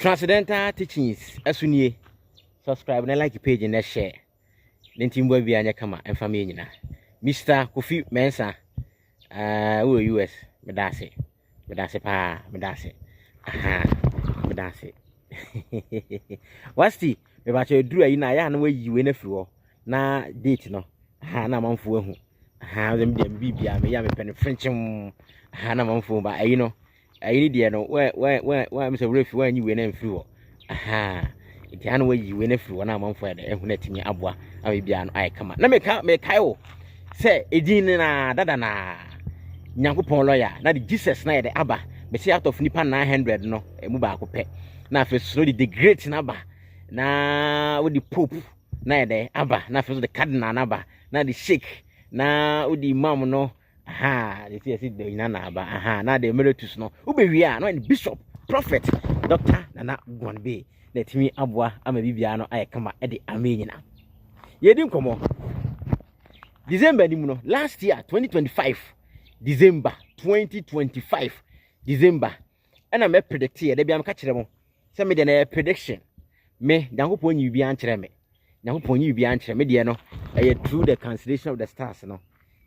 Transcendental Teachings Asunie. Subscribe and like the page and share. Then team boy be anya kama and family na. Mr. Kofi Mensa we US medase pa medase. Aha medase. What's the me ba che duru ayi na ya na we yiwe na firi ho na date no. Aha na manfo ahu. Aha dem dem bibia me ya me pen frenchim. Aha na manfo ba ayi no. Ayi ni no we me say refi we yiwe na mfiri ho. Aha iti anu we yiwe na firi ho na manfo ya da ehu na timi aboa abibia no ai kama na me kai o say edin na dada na nyankopon lawyer na the Jesus na ye de aba me say out of nipa 900 no emu ba akopɛ na first so the great na aba na with the pope na ye de aba na first the cardinal na aba na the sheikh na with the imam no aha the see the na aba aha na the emeritus no ubewi a no the bishop prophet doctor Nana Guanbay na timi aboa ama bibia no ai kama e de amenyina yedim komo December ni muno last year 2025 December 2025 December and I predict here they be am catch them say me the prediction me Nyankopon yi bi an kire me Nyankopon yi bi an kire me de no through the cancellation of the stars no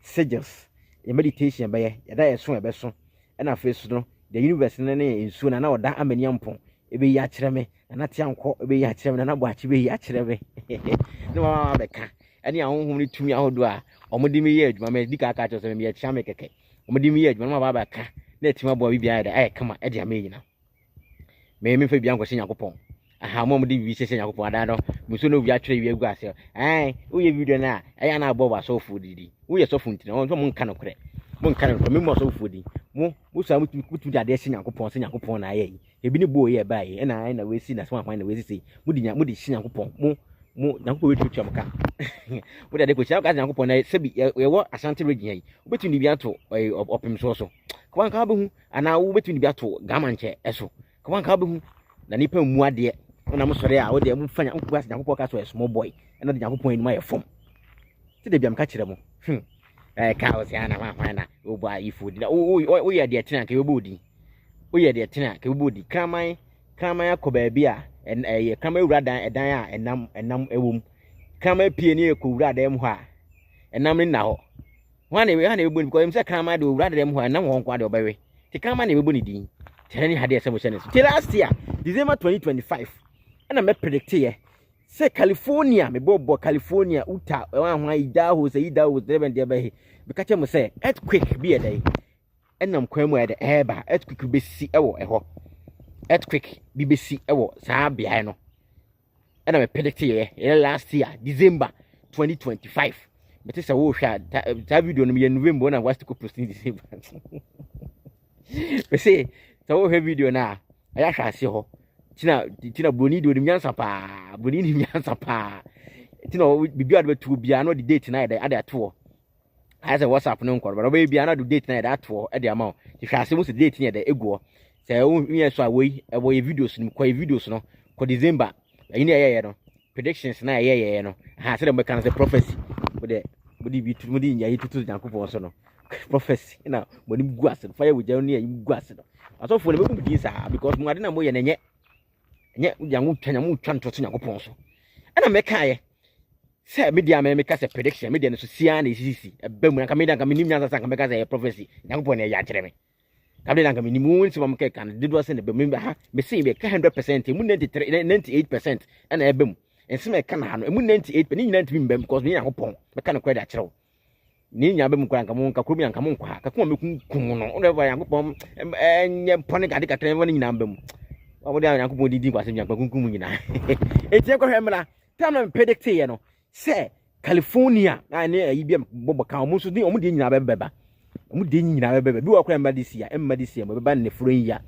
sigils your meditation by ye da ye so e be so and afesu no the universe na nsu na oda amani ampon e be ya kire me na te anko e be ya kire me na bo achi be ya kire me no ma be ka ani ahonhom ni tumi ahodo a omodi me ye adwuma me dika aka cho se me ye kya me keke omodi me ye adwuma ma ba ka na etima bo bibia da ai kama e de amenyina me fa bia nkwose Yakopon aha mo omodi bi sese Yakopon ada no muso no bia twere wi agu ase ai wo ye video na ai na abo ba so fu didi wo ye so fu ntina wo mo nka no kre mo nka no me mo so fu di mo sa mutu da de se Yakopon na ai ebi ni bo ye ba ye na ai na we si na so akwan na we si mo di se Yakopon mo Nyankopon wetu twamka wo de ko chia ka Nyankopon na sebi ye wo Ashanti region yi obetu ni bi ato opim so kwa nka behu ana wo betu ni bi ato gamanche eso kwa nka behu na nipa mu ade na mo sore a wo de mu fanya nkwa Nyankopon ka so small boy na de Nyankopon ni ma ye fom ti de bi am ka kire mo ka o se ana ma na wo bo ayifu di wo ye de tina ka wo bodi wo ye de tina ka wo bodi kraman akoba bia ye kama ewura dan edan a enam ewom kama pie ni ekowura dan ho a enam ni na ho wana we ebo ni because say kama de owura dan ho enam ho nkwa de obewe ti kama na ebo ni din tere ni hade esemo chene so last year December 2025 and me predict ye say California me bobo California uta wan ho Idaho say Idaho deben de be be ka che mo say earthquake bi e dai enam kwan mu e de eba earthquake be si ewo eho earthquake BBC ewo saa bia no and I predict here last year December 2025 but say wo hwa that video no me November na was to post in December we say so wo video na aya hwa ase ho tina broni do nyansa pa broni ni nyansa pa tina bibia do betu bia no the date na dey ato as a WhatsApp no nkor but bibia na do date na dey ato e dey ama ti hwa ase mo se date ni dey ego say we so away e videos ni kwa videos no ko December yin ye no predictions na ye no ha say dem can say prophecy body bi tu mudi nya yitu Yakopon so no prophecy na body gu ase fire we jam ni gu ase no aso fo le be di sa because mo ade na mo ye nye yangu twa nto Yakopon so na me ka ye say media me ka say prediction media no so sia na sisi e ba mu na ka media ka minim nya sa ka me ka say prophecy Yakopon na ya kire me kabde na ngami ni mu nsi mam ke kan did was in the me ha me say me ka 100% mu 98% ana ebem ensi me ka na ha no mu 98 ni nyina ntimi mbem because me Yakopon me ka na kweda kirew ni nya bem kwa nka mu nka kromi nka mu nkwa ka kuma me kun no ona ba Yakopon enye pone gade ka tren woni nyina mbem wo de Yakopon didi kwase nya kun nyina etie ko hwemla tam na predict ye no say California na ne ayi bia bobo ka mu so ni omu de nyina beba mu de nyina bebe bi wakwa emmadisia mo beba ne fronya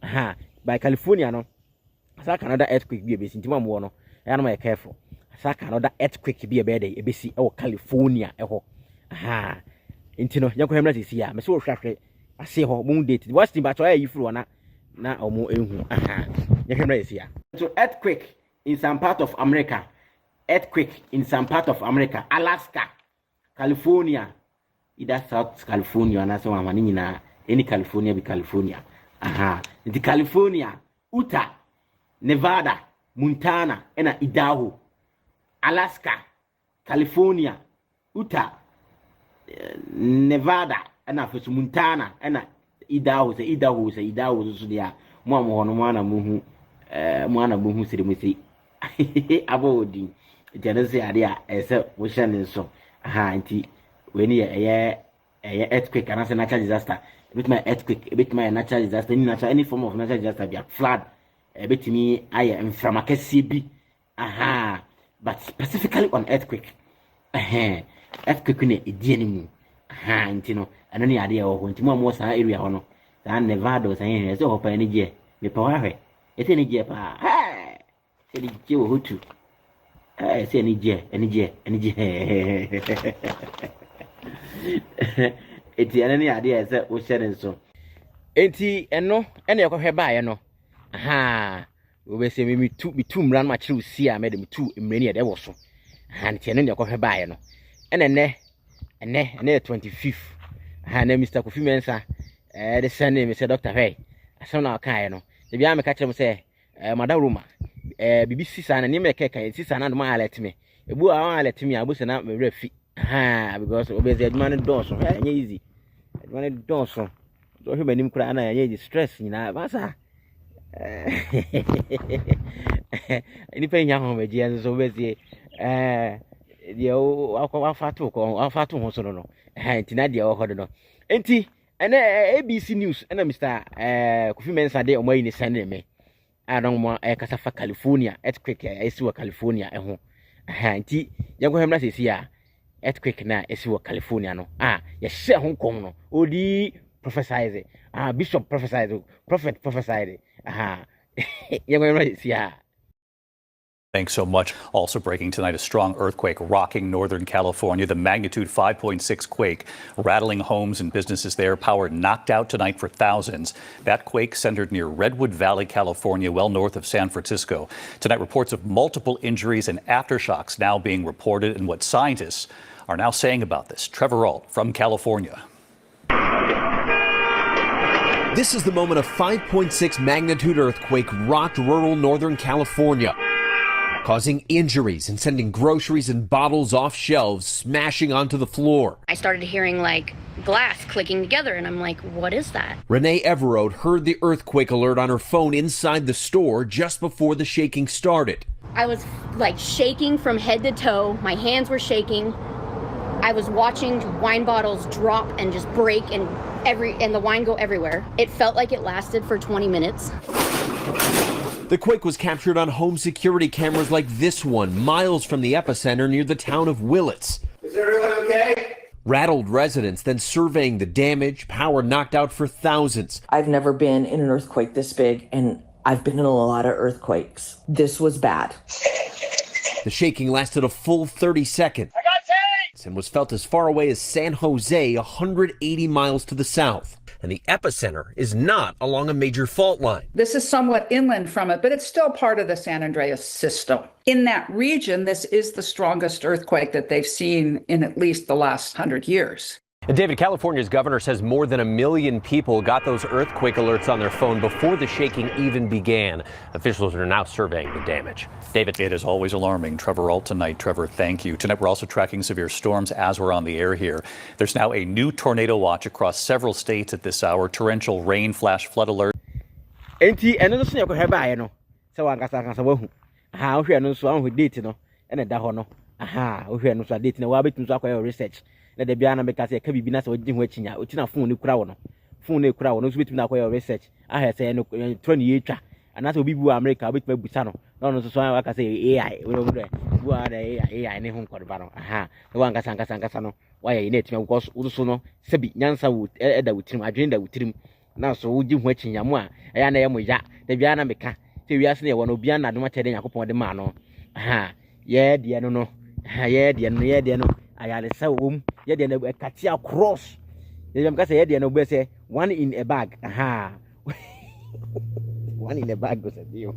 aha by California no asa Canada earthquake bi ebesi ntima mo no ya no ma careful asa Canada earthquake bi ebe dey ebesi e wo California eho aha ntino yakwa emla sisi ya me so hwahwe ase ho mo date what's the battle ayi fro na omo ehu aha yakwa emla sisi ya so earthquake in some part of America Alaska California either South California na so amani nyina any California be California aha the California Utah Nevada, Montana, and Idaho, Alaska, California, Utah, Nevada, and Montana, and Idaho, so there. Mwana muhu sirimusi. Abodi. Janese adia ese wishane so. Aha nti weni earthquake and natural disaster. Bit my earthquake, bit my natural disaster, any form of natural disaster be flood. Bit me aye mframakesi bi. Aha. But specifically on earthquake. Earthquake ne edie nimu. Aha nti no eno ne ade ho nti mo sa area ho no. Sa Nevada sa yen so hopa ni je. Me pa wa hwe. Ete ni je pa. Se ni je wo hotu. Se ni je. Eti ene ni ade ese wo hyere nso. Enti eno ene yekohwe baaye no. Aha. Wo be se me mitu mran ma kire usi a me de mitu mrani ede wo so. Aha nti ene yekohwe baaye no. Ene 25th. Aha na Mr. Kofi Mensa the send me say Dr. Hey. Asem na kan no. De bia me ka kire mo say Madam Roma BBC sana ni me keka enti sana no ma alert me. Ebu a alert me abu se na me refi. Ha because obezi adwuma ne don so anya easy. Adwuma ne don so. So hwe manim kura na anya easy stress nyina basa. Ni pe nya ho meji enso so obezi de o afatu ho so no. Enti na de o hodo no. Enti ene ABC News ena Mr. Kofi Mensa de omayi ni send me. Adon mo kasafa California earthquake esiwa California eho. Enti yango hemna sesi a earthquake na esiwa California no. Ya hye ho kom no. Odi prophesize. Bishop prophesize. Prophet prophesize. Yango hemna sesi a. Thanks so much. Also breaking tonight, a strong earthquake rocking Northern California. The magnitude 5.6 quake rattling homes and businesses there. Power knocked out tonight for thousands. That quake centered near Redwood Valley, California, well north of San Francisco. Tonight, reports of multiple injuries and aftershocks now being reported, and what scientists are now saying about this. Trevor Ault from California. This is the moment a 5.6 magnitude earthquake rocked rural Northern California, causing injuries and sending groceries and bottles off shelves, smashing onto the floor. I started hearing like glass clicking together, and I'm like, what is that? Renee Everode heard the earthquake alert on her phone inside the store just before the shaking started. I was like shaking from head to toe. My hands were shaking. I was watching wine bottles drop and just break and the wine go everywhere. It felt like it lasted for 20 minutes. The quake was captured on home security cameras like this one, miles from the epicenter near the town of Willits. Is everyone okay? Rattled residents then surveying the damage, power knocked out for thousands. I've never been in an earthquake this big, and I've been in a lot of earthquakes. This was bad. The shaking lasted a full 30 seconds and was felt as far away as San Jose, 180 miles to the south. And the epicenter is not along a major fault line. This is somewhat inland from it, but it's still part of the San Andreas system. In that region, this is the strongest earthquake that they've seen in at least the last 100 years. And David, California's governor says more than 1 million people got those earthquake alerts on their phone before the shaking even began. Officials are now surveying the damage. David. It is always alarming. Trevor Ault tonight. Trevor, thank you. Tonight, we're also tracking severe storms as we're on the air here. There's now a new tornado watch across several states at this hour. Torrential rain, flash flood alert. Enti eno so yeko heba no. Se wankasa wahu. Ohwe no so ahu date no. Ene da ho no. Ohwe no so date no wa betum so akoy research. Na de bia na make say ka bibi na se wodi ho achinya. Otina phone ni kura wo no. Phone ni kura wo no so betum na akoy research. Say no 20 ye twa. Anase obi bu America betum abusa no. No so aka say AI. We no do. Bu AI ne ho nkorba no. Na wankasa no. Why you need to because also no sebi nyansa wo eda wutirim adwen da wutirim na so wogi ho achinya mu a eya na ye mo ya da bia na meka te wiase ne ye wono bia na adoma chede yakopon de ma no ye de no ye de no ayale sa wom ye de na katia cross ye jam ka say ye de no be say one in a bag one in a bag go say dio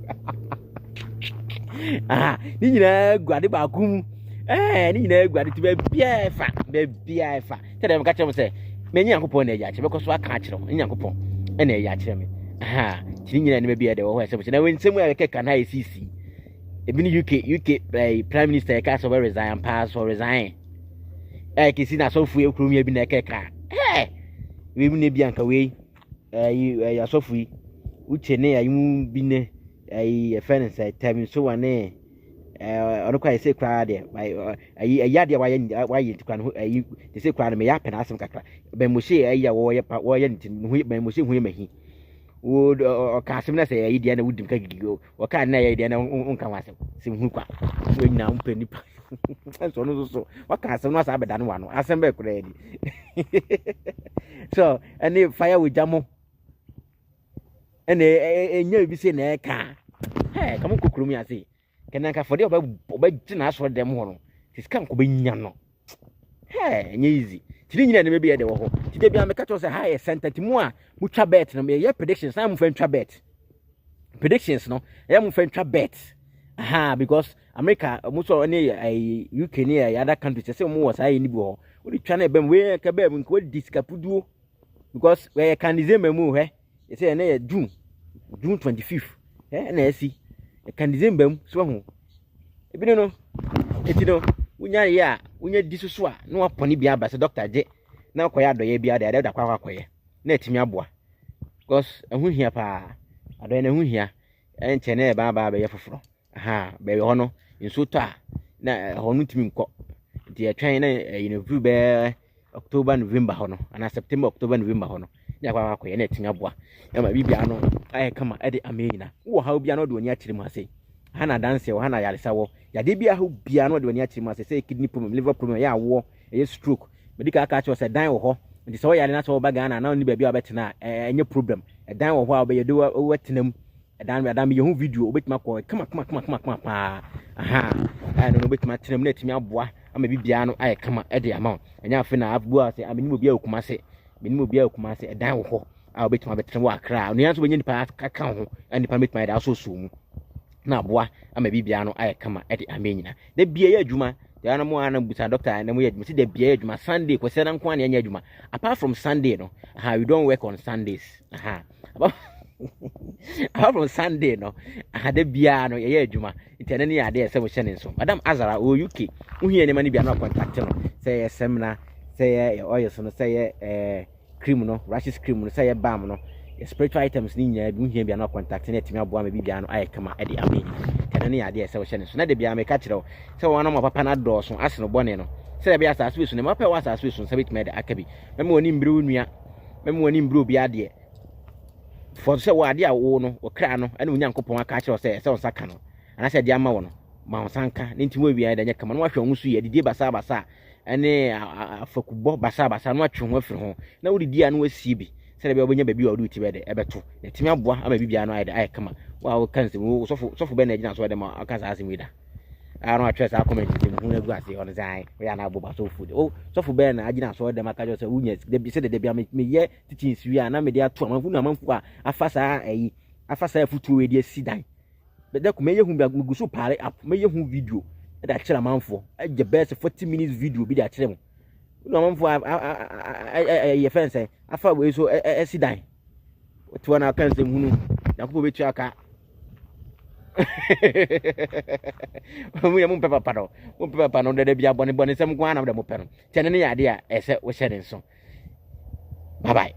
ni nyina guade ba kum ni na guade ti be bia fa tell them catch them say me nyankopon na ya che because wa ka kire mo nyankopon e na ya kire me aha tini nyina ne be bia de wo ho ese na we nsemu ya keka na ICC ebi ni UK prime minister ka so be resign pass or resign kisi na so fu ekuru mi bi na keka we bi ne bi anka we ya so fu uche ne ya mu bi ne friend say tell so one ono kwa ise kra de ya de wa ye ntikwa no ise kra no me ya pena asem kakra be mo she ya wo ye ntin hu be mo she hu mahi wo ka asem na say ya de na wudim ka gigigo wo ka na ya de na unka wasem sim hu kwa so nyina mpani pa so no so wa ka asem no asa abeda no wa no asem be kra di so any fire with jamo ene enya bi se na ka kamu kokuru mi ase kenanka for the obagina aso dem ho no tiska nko benya no nye easy tiri nyina ne be de wo ho ti de bia me ka to say high center ti mu a mu twa bet no me predictions am fan twa bet predictions no mu fan twa bet because America mu so ne UK ne other countries say mu was high ni bi ho we twa na be we ka be nko diska puduo because we can December mu he say na June 25th na esi can December so ho ebi no eti no unya ya unya disusu a na waponi bia ba se doctor je na akoya adoye bia da da kwa akoye na etimi aboa because ehu hia pa adoye na ehu hia enche na ba ye foforo be ho no nso to a na ho no timi nko di etwen na view be October November ho no ana September October November ho no ya kwa akoye na etimi aboa ya ma bibia no kama ede amena wo ha bia no de oni akire mu ase hana dance wo hana yaresa wo ya de bia ho bia no de oni akire mu ase say kidney problem liver problem ya wo stroke medical ka cho say dan wo ho nti so yare na so ba Ghana na oni ba bia obetena enye problem dan wo ho a obeye do wetenam dan me hu video obetima ko kama pa no obetima tenam na etimi aboa ama bibia no kama ede amount enya afi na abu ase ameni obi akumase meni obi akumase dan wo ho a obetima betena wa akra no yanso benye nipa ka ho nipa metima da so so mu na aboa ama bibia no kama ede amenyina da bia ya adwuma ya na mo ana busa doctor na mo ya adwuma si da bia ya adwuma Sunday ko se na nko na ya adwuma apart from Sunday no we don't work on Sundays apart from Sunday no da bia no ya adwuma intene ne ya de se mo hyene nso madam Azara o UK uhie ne ma ne bia no contact no say seminar say oil so no say cream no rashes cream no say balm no spiritual items ni nya bi uhia bia no contact na etimi aboa ma bibia no kama ede ame tene ne ya de se wo hyene so na de bia me ka kire wo se wo na mo papa na do so ase no bone no se bia sa aso ne mo pa wa sa aso so se bitime de akabi meme woni mbire onua meme woni mbire obi ade for se wo ade a wo no wo kra no ene onyankopon aka kire wo se wo saka no ana se de ama wo no ma wo sanka ne ntimo wi ade nya kama no ahwe wo so ye didie basa ene afakubo basa no atwe ho afiri ho na wo didi a no asie bi se bia obenya baby wa do ti be de ebeto na timi aboa ama bibia no ayde kama wa wo kan se wo sofo be na gina so de ma aka sa asem wida no atwe sa comment dem hu na gu ase on zai we ya na aboba so food sofo be na agina so de ma ka jo se unya de bia me ye titin siwi a na me de ato amanfu na amanfu a afasa futu we de asidan be de ko me ye hu bia gusu pare app me ye hu video e da kira amanfu e best 40 minutes video bi da kira mu no amanfu ye fence afa we so asidan to na kan se hunu yakubo betu aka mu papa no de bia bone sem kwa na de mo pe no tene ne ya de a ese wo hyere nso bye bye.